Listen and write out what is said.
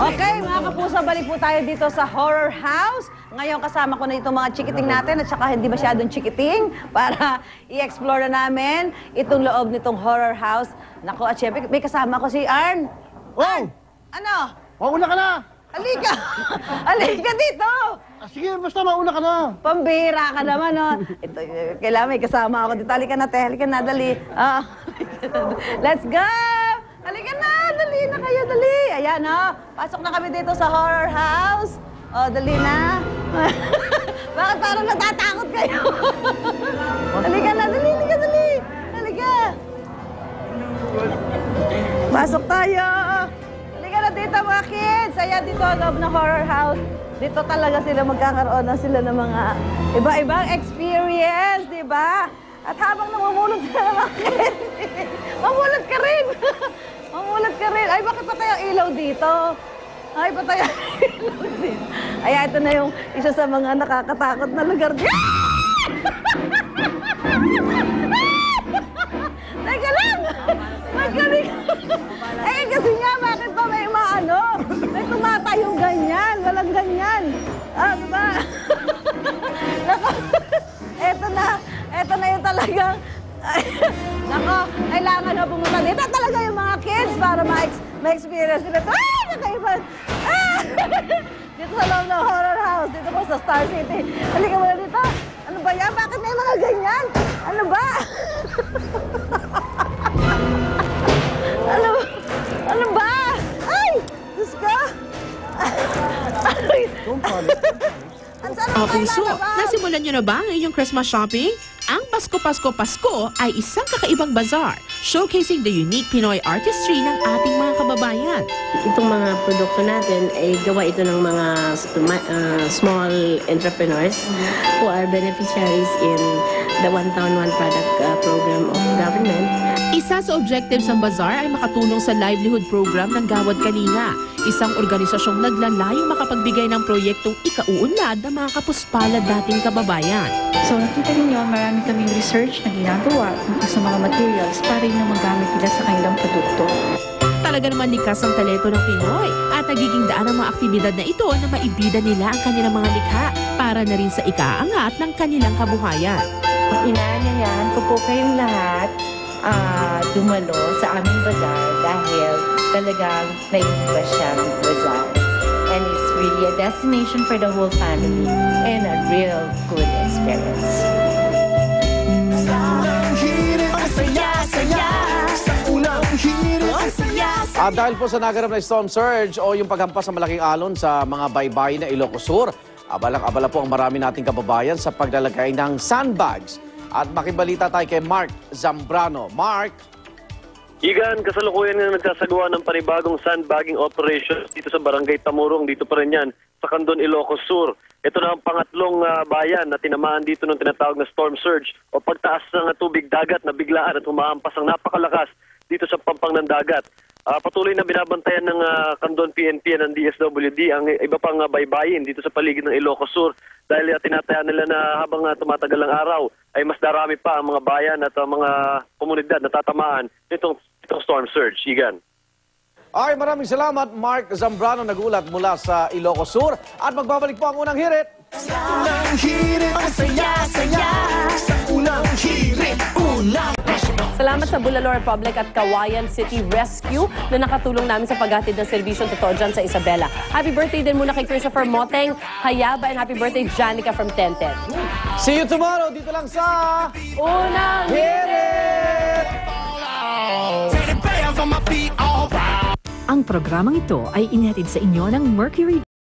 Okay, mga kapuso, balik po tayo dito sa Horror House. Ngayon kasama ko na itong mga chikiting natin at saka hindi masyadong chikiting para i-explore na namin itong loob nitong Horror House. Naku, at syempre may kasama ko si Arn. Wow! Ano? Mauna ka na! Halika! Halika dito! Sige, basta mauna ka na. Pambira ka naman, no? Ito, kailangan may kasama ako dito. Halika na, te. Halika na, dali. Let's go! Halika na! Dali na kayo, dali! Ayan, no? Pasok na kami dito sa Horror House. O, dali na. Bakit parang natatakot kayo? Halika na, dali, halika, dali. Halika. Pasok tayo. Halika na dito, mga kids. Ayan, dito ang loob ng Horror House. Dito talaga sila magkakaroon na sila ng mga iba-ibang experience, di ba? At habang namumulot sila ng mga kids, mamulot ka rin. Mamulot ka rin. Ay, bakit patay ang ilaw dito? Ay, patay ang ilaw dito. Ay, ito na yung isa sa mga nakakatakot na lugar dito. Teka lang! Magaling! Eh, kasi nga, bakit ba may maano? May tumatayong ganyan. Walang ganyan. Ah, diba? Nako, eto na yung talagang... Nako, kailangan na pumunta dito. Talaga yung mga kids para ma-experience nila. Ah, nakaiba! Ah! Dito sa loob ng Horror House. Dito po sa Star City. Halika mo na dito. Ano ba yan? Bakit may mga ganyan? Ano ba? Ano ba? Ay! Diyos ko! Mga puso, nasimulan nyo na ba ang inyong Christmas shopping? Ang Pasko Pasko Pasko ay isang kakaibang bazaar showcasing the unique Pinoy artistry ng ating mga kababayan. Itong mga produkto natin ay gawa ito ng mga small entrepreneurs who are beneficiaries in the One Town One Product program of government. Isa sa objectives ng bazaar ay makatulong sa livelihood program ng Gawad Kalinga, isang organisasyong naglalayong makapagbigay ng proyektong ikauunlad ng mga kapuspalad dating kababayan. So nakita ninyo, marami kaming research na ginagawa tungkol sa mga materials para yun ang magamit nila sa kanilang produkto. Talaga naman likas ang talento ng Pinoy at nagiging daan ang mga aktibidad na ito na maibida nila ang kanilang mga likha para na rin sa ikaangat ng kanilang kabuhayan. Inaanyayahan ko po kayong lahat dumalo sa aming bazaar dahil talagang naiiba siyang bazaar. And it's really a destination for the whole family and a real good experience. Dahil po sa naganap na storm surge o yung paghampas ng malaking alon sa mga baybayin na Ilocos Sur, abalang-abala po ang marami nating kababayan sa paglalagay ng sandbags. At makibalita tayo kay Mark Zambrano. Mark? Igan, kasalukuyan nga nagsasagawa ng panibagong sandbagging operation dito sa Barangay Tamurong. Dito pa rin yan, sa Candon, Ilocos Sur. Ito na ang pangatlong bayan na tinamaan dito ng tinatawag na storm surge o pagtaas ng tubig dagat na biglaan at humahampas ang napakalakas dito sa pampang ng dagat. Patuloy na binabantayan ng Candon PNP at ng DSWD ang iba pang baybayin dito sa paligid ng Ilocos Sur dahil tinataya nila na habang tumatagal ang araw ay mas darami pa ang mga bayan at mga komunidad na tatamaan nitong storm surge. Igan. Ay, maraming salamat, Mark Zambrano, nagulat mula sa Ilocos Sur. At magbabalik po ang unang hirit. Unang hirit, ang saya-saya. Sa unang hirit, unang Salamat sa Bulalor Republic at Kawayan City Rescue na nakatulong namin sa paghatid ng serbisyong totoo dyan sa Isabela. Happy birthday din muna kay Christopher Moteng, Hayaba, and happy birthday Janica from 1010. See you tomorrow dito lang sa Unang Hirit! Take the bells on my feet, all right. Ang programang ito ay inihatid sa inyo ng Mercury